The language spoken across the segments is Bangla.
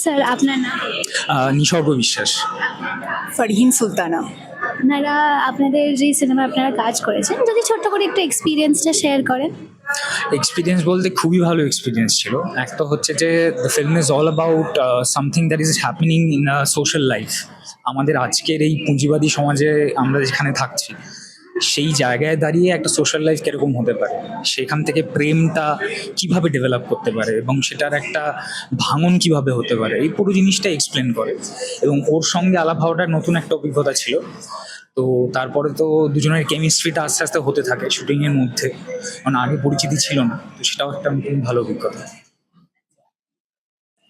স্যার আপনার নাম? নিসর্গ বিশ্বাস। ফারহিন সুলতানা। আপনারা আপনাদের যে সিনেমা আপনারা কাজ করেছেন, যদি ছোট্ট করে একটু এক্সপিরিয়েন্সটা শেয়ার করেন। এক্সপিরিয়েন্স বলতে খুবই ভালো এক্সপিরিয়েন্স ছিল। একটা হচ্ছে যে the film is all about something that is happening in a social life. আমাদের আজকের এই পুঁজিবাদী সমাজে আমরা যেখানে থাকছি, সেই জায়গায় দাঁড়িয়ে একটা সোশ্যাল লাইফ কীরকম হতে পারে, সেখান থেকে প্রেমটা কিভাবে ডেভেলপ করতে পারে এবং সেটার একটা ভাঙন কিভাবে হতে পারে, এই পুরো জিনিসটা এক্সপ্লেন করে। এবং ওর সঙ্গে আলাপ হওয়াটা নতুন একটা অভিজ্ঞতা ছিল। তো তারপরে তো দুজনের কেমিস্ট্রিটা আস্তে আস্তে হতে থাকে শুটিংয়ের মধ্যে, মানে আগে পরিচিতি ছিল না, তো সেটাও একটা নতুন ভালো অভিজ্ঞতা।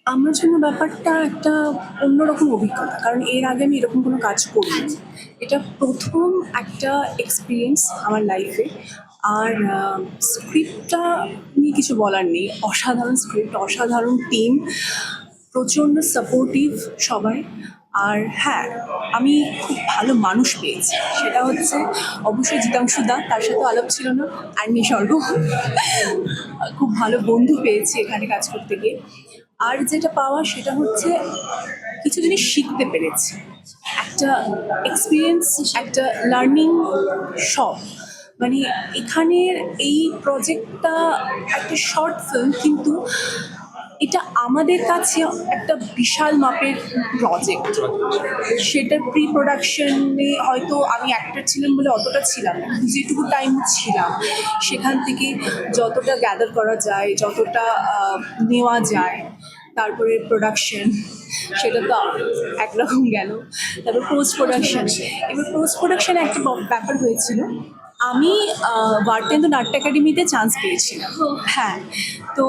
আমার জন্য ব্যাপারটা একটা অন্যরকম অভিজ্ঞতা, কারণ এর আগে আমি এরকম কোনো কাজ করিনি। এটা প্রথম একটা এক্সপিরিয়েন্স আমার লাইফে। আর স্ক্রিপ্টটা নিয়ে কিছু বলার নেই, অসাধারণ স্ক্রিপ্ট, অসাধারণ টিম, প্রচণ্ড সাপোর্টিভ সবাই। আর হ্যাঁ, আমি খুব ভালো মানুষ পেয়েছি, সেটা হচ্ছে অবশ্যই জিতাংশু দা, তার সাথে আলাপ ছিল না, আর নিসর্গ। খুব ভালো বন্ধু পেয়েছি এখানে কাজ করতে গিয়ে। আর যেটা পাওয়া সেটা হচ্ছে কিছু জিনিস শিখতে পেরেছি, একটা এক্সপিরিয়েন্স, একটা লার্নিং সব। মানে এখানের এই প্রজেক্টটা একটা শর্ট ফিল্ম, কিন্তু এটা আমাদের কাছে একটা বিশাল মাপের প্রজেক্ট। সেটার প্রি প্রোডাকশনে হয়তো আমি অ্যাক্টর ছিলাম বলে অতটা ছিলাম না, যেটুকু টাইম ছিলাম সেখান থেকে যতটা গ্যাদার করা যায়, যতটা নেওয়া যায়। তারপরে প্রোডাকশন, সেটা তো একরকম গেল। তারপর পোস্ট প্রোডাকশন। এবার পোস্ট প্রোডাকশনে একটা ব্যাপার হয়েছিল, আমি ভারতেন্দ্র নাট্য একাডেমিতে চান্স পেয়েছিলাম। হ্যাঁ, তো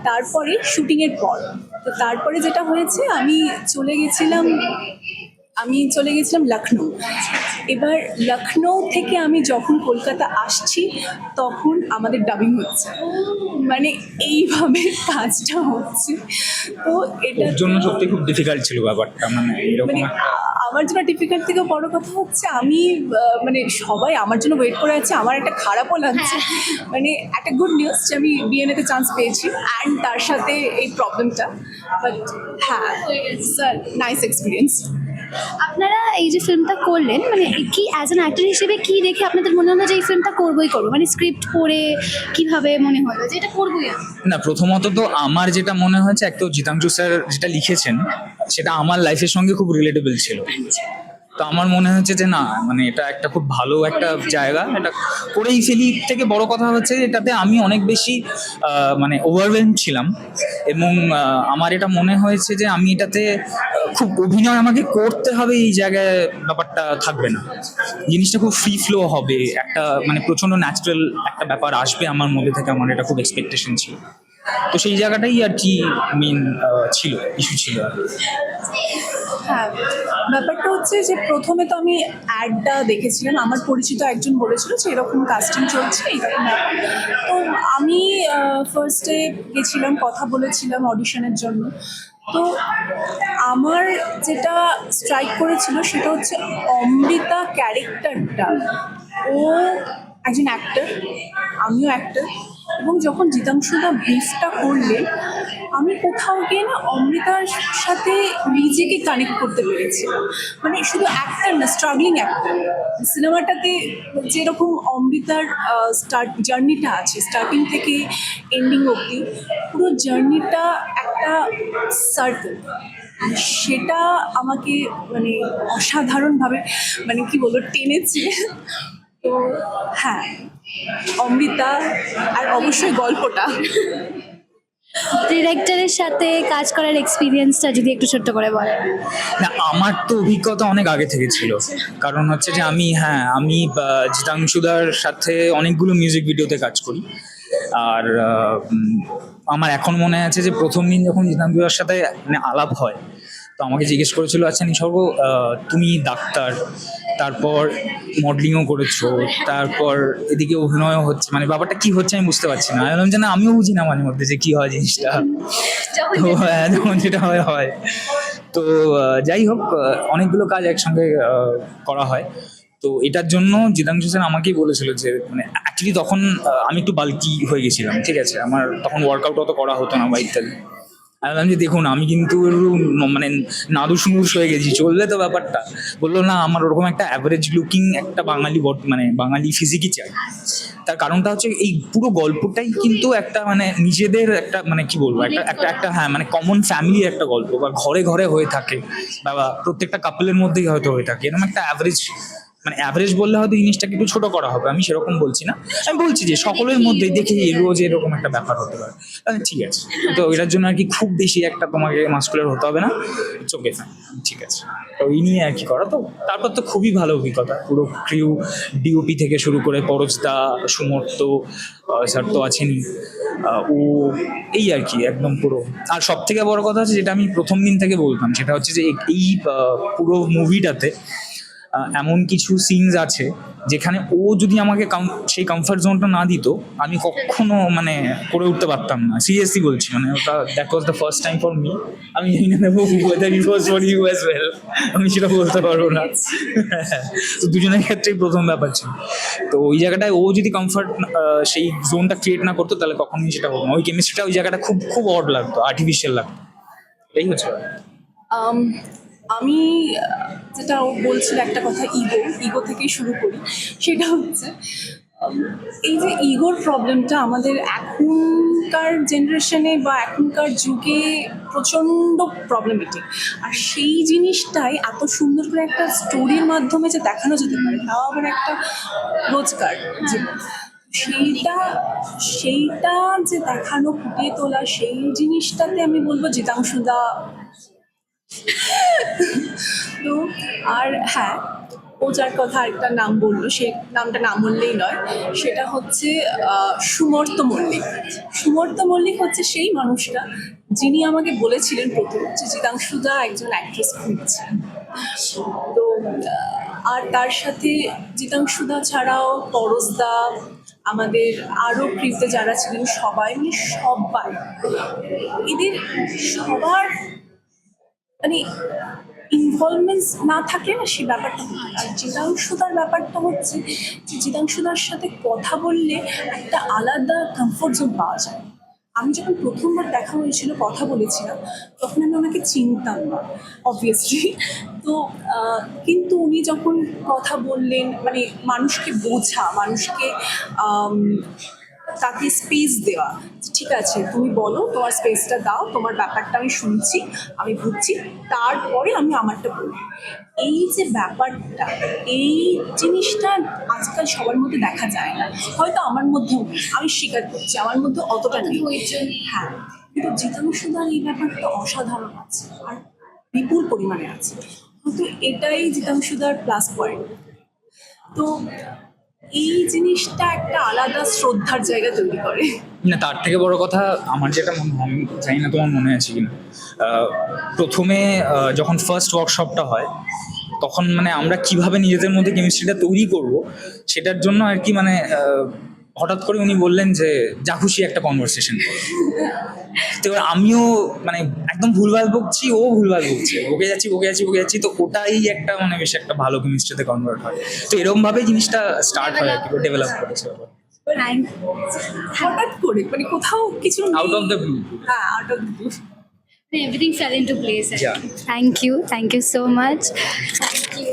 তারপরে শুটিংয়ের পর, তো তারপরে যেটা হয়েছে, আমি চলে গেছিলাম লখনৌ। এবার লখনৌ থেকে আমি যখন কলকাতা আসছি, তখন আমাদের ডাবিং হচ্ছে, মানে এইভাবে কাজটা হচ্ছে। তো এটার জন্য সত্যি খুব ডিফিকাল্ট ছিল ব্যাপারটা, মানে এরকম মানে আমার জন্য ডিফিকাল্ট থেকে বড় কথা হচ্ছে, আমি মানে সবাই আমার জন্য ওয়েট করে আছে, আমার একটা খারাপও লাগছে। মানে একটা গুড নিউজ যে আমি বিএনএতে চান্স পেয়েছি, অ্যান্ড তার সাথে এই প্রবলেমটা। বাট হ্যাঁ, স্যার, নাইস এক্সপিরিয়েন্স। আপনারা এই যে ফিল্মটা করলেন, মানে কি অ্যাজ অ্যান অ্যাক্টর হিসেবে কি দেখে আপনাদের মনে হলো যে এই ফিল্মটা করবোই করবো, মানে স্ক্রিপ্ট পড়ে কিভাবে মনে হলো যে এটা করবোই আমি? না, প্রথমত তো আমার যেটা মনে হয়েছে, একটা জিতাংশু স্যার যেটা লিখেছেন সেটা আমার লাইফের সঙ্গে খুব রিলেটেবল ছিল। তো আমার মনে হচ্ছে যে না, মানে এটা একটা খুব ভালো একটা জায়গা, এটা করেই ফেলি। থেকে বড় কথা হচ্ছে এটাতে আমি অনেক বেশি মানে ওভারওয়েলম ছিলাম, এবং আমার এটা মনে হয়েছে যে আমি এটাতে খুব অভিনয় আমাকে করতে হবে এই জায়গায় ব্যাপারটা থাকবে না, জিনিসটা খুব ফ্রি ফ্লো হবে, একটা মানে প্রচণ্ড ন্যাচারাল একটা ব্যাপার আসবে আমার মধ্যে থেকে, আমার এটা খুব এক্সপেকটেশন ছিল। তো সেই জায়গাটাই আর কি মেন ছিল, ইস্যু ছিল আর কি। হ্যাঁ, ব্যাপারটা হচ্ছে যে প্রথমে তো আমি অ্যাডটা দেখেছিলাম, আমার পরিচিত একজন বলেছিল যে এরকম কাস্টিং চলছে, এইরকম ব্যাপার। তো আমি ফার্স্টে গেছিলাম, কথা বলেছিলাম অডিশনের জন্য। তো আমার যেটা স্ট্রাইক করেছিল সেটা হচ্ছে অমৃতা ক্যারেক্টারটা, ও একজন অ্যাক্টর, আমিও অ্যাক্টর। এবং যখন জিতাংশুদা ব্রিফটা করলেন, আমি কোথাও গিয়ে না অমৃতার সাথে নিজেকে কানেক্ট করতে পেরেছিলাম। মানে শুধু অ্যাক্টর না, স্ট্রাগলিং অ্যাক্টর। সিনেমাটাতে যেরকম অমৃতার জার্নিটা আছে, স্টার্টিং থেকে এন্ডিং অবধি, পুরো জার্নিটা একটা সার্কেল, সেটা আমাকে মানে অসাধারণভাবে, মানে কি বলবো, টেনেছে। তো হ্যাঁ, অমৃতা, আর অবশ্যই গল্পটা। ডিরেক্টরের সাথে কাজ করার এক্সপিরিয়েন্সটা যদি একটু ছোট্ট করে বলেন। না, আমার তো অভিজ্ঞতা অনেক আগে থেকে ছিল, কারণ হচ্ছে যে আমি জিতাংশুদার সাথে অনেকগুলো মিউজিক ভিডিওতে কাজ করি। আর আমার এখন মনে আছে যে প্রথম দিন যখন জিতাংশুদার সাথে মানে আলাপ হয়, তো আমাকে জিজ্ঞেস করেছিল, আচ্ছা নিসর্গ, তুমি ডাক্তার, তারপর মডেলিংও করেছো, তারপর এদিকে অভিনয়ও হচ্ছে, মানে ব্যাপারটা কি হচ্ছে আমি বুঝতে পারছি না। আমি বললাম যে না, আমিও বুঝি না মাঝে মধ্যে যে কি হয় জিনিসটা। তো হ্যাঁ, যখন যেটা হয় হয়। তো যাই হোক, অনেকগুলো কাজ একসঙ্গে করা হয়। তো এটার জন্য জিতাংশু স্যার আমাকেই বলেছিল যে, মানে অ্যাকচুয়ালি তখন আমি একটু বাল্কি হয়ে গেছিলাম, ঠিক আছে, আমার তখন ওয়ার্কআউট অত করা হতো না বা ইত্যাদি। আমি বললাম যে দেখুন আমি কিন্তু একটু মানে নাদুস নুদুস হয়ে গেছি, চলবে তো ব্যাপারটা? বললো না আমার ওরকম একটা অ্যাভারেজ লুকিং একটা বাঙালি মানে বাঙালি ফিজিকই চাই। তার কারণটা হচ্ছে এই পুরো গল্পটাই কিন্তু একটা মানে নিজেদের একটা মানে কি বলবো একটা একটা একটা হ্যাঁ মানে কমন ফ্যামিলির একটা গল্প, বা ঘরে ঘরে হয়ে থাকে, বা প্রত্যেকটা কাপলের মধ্যেই হয়তো হয়ে থাকে এরকম একটা অ্যাভারেজ। মানে অ্যাভারেজ বললে হয়তো জিনিসটাকে একটু ছোট করা হবে, আমি সেরকম বলছি না। আমি বলছি যে সকলের মধ্যেই দেখি রোজ এরকম একটা ব্যাপার হতে পারে, তাহলে ঠিক আছে। তো এটার জন্য আর কি খুব বেশি একটা তোমাকে মাস্কুলার হতে হবে না, চোখে ফাইন, ঠিক আছে। তো এই নিয়ে আর কি করা। তো তারপর তো খুবই ভালো অভিজ্ঞতা, পুরো ক্রিউ, ডিওপি থেকে শুরু করে পরশদা, সুমর্ত স্যার তো আছেনই, ও এই আর কি একদম পুরো। আর সব থেকে বড় কথা হচ্ছে যেটা আমি প্রথম দিন থেকে বলতাম, সেটা হচ্ছে যে এই পুরো মুভিটাতে এমন কিছু সিনস আছে যেখানে ও যদি আমাকে সেই কমফর্ট জোনটা না দিত আমি কখনো মানে করে উঠতে পারতাম না, সিরিয়াসলি বলছি। মানে ওটা that was the first time for me. আমি জানি না whether it was for you as well, আমি সেটা বলতে পারবো না। তো দুজনের ক্ষেত্রেই প্রথম ব্যাপার ছিল। তো ওই জায়গাটায় ও যদি কমফর্ট সেই জোনটা ক্রিয়েট না করতো তাহলে কখনোই সেটা হতো না। ওই কেমিস্ট্রিটা ওই জায়গাটা খুব খুব অড লাগতো, আর্টিফিশিয়াল লাগতো, এই হচ্ছে ব্যাপার। আমি যেটা ও বলছিল একটা কথা, ইগো থেকেই শুরু করি। সেটা হচ্ছে এই যে ইগোর প্রবলেমটা আমাদের এখনকার জেনারেশনে বা এখনকার যুগে প্রচণ্ড প্রবলেমেটিক। আর সেই জিনিসটাই এত সুন্দর করে একটা স্টোরির মাধ্যমে যে দেখানো যেতে পারে, তাও আবার একটা রোজকার জীবন, সেইটা যে দেখানো, ফুটিয়ে তোলা, সেই জিনিসটাতে আমি বলবো জিতাংশুদা। তো আর হ্যাঁ, ও যার কথা আরেকটা নাম বললো, সেই নামটা না বললেই নয়, সেটা হচ্ছে সুমর্ত মল্লিক। সুমর্ত মল্লিক হচ্ছে সেই মানুষটা যিনি আমাকে বলেছিলেন প্রথম যে জিতাংশুদা একজন অ্যাক্ট্রেস খুঁজছেন। তো আর তার সাথে জিতাংশুদা ছাড়াও পরশদা, আমাদের আরও কৃতে যারা ছিলেন সবাই, মানে সবাই, এদের সবার মানে ইনভলভমেন্টস না থাকলে না সেই ব্যাপারটা হয়। আর জিতাংশুদার ব্যাপারটা হচ্ছে যে জিতাংশুদার সাথে কথা বললে একটা আলাদা কমফোর্ট জোন পাওয়া যায়। আমি যখন প্রথমবার দেখা হয়েছিল, কথা বলেছিলাম, তখন আমি ওনাকে চিনতাম না অবভিয়াসলি। তো কিন্তু উনি যখন কথা বললেন, মানে মানুষকে বোঝা, মানুষকে তাকে স্পেস দেওয়া, ঠিক আছে তুমি বলো, তোমার স্পেসটা দাও, তোমার ব্যাপারটা আমি শুনছি, আমি বুঝছি, তারপরে আমি আমারটা বলি। এই যে ব্যাপারটা, এই জিনিসটা আজকাল সবার মধ্যে দেখা যায় না, হয়তো আমার মধ্যেও নেই, আমি স্বীকার করছি আমার মধ্যে অতটা নেই। হ্যাঁ, কিন্তু জিতাংশুদার এই ব্যাপারটা অসাধারণ আছে, আর বিপুল পরিমাণে আছে, কিন্তু এটাই জিতাংশুদার প্লাস পয়েন্ট। তো এই জিনিসটা একটা আলাদা শ্রদ্ধার জায়গা তৈরি করে। না, তার থেকে বড় কথা আমার যেটা মনে হয়, আমি জানি না তোমার মনে আছে কিনা, প্রথমে যখন ফার্স্ট ওয়ার্কশপটা হয় তখন মানে আমরা কিভাবে নিজেদের মধ্যে কেমিস্ট্রিটা তৈরি করব সেটার জন্য আর কি মানে হঠাৎ করে উনি বললেন যে যা খুশি একটা কনভারসেশন। তো এবার আমিও মানে একদম ভুলভাল বকছি, ও ভুলভাল বকছে, বকে যাচ্ছি, তো ওটাই একটা মানে বেশ একটা ভালো কেমিস্ট্রিতে কনভার্ট হয়। তো এরকম ভাবেই জিনিসটা স্টার্ট হয় আর কি, ডেভেলপ করেছে হঠাৎ করে, মানে কোথাও কিছু আউট অফ দ্য ব্লু। হ্যাঁ, out of the blue. Everything fell into place. Yeah. Thank you so much. Thank you.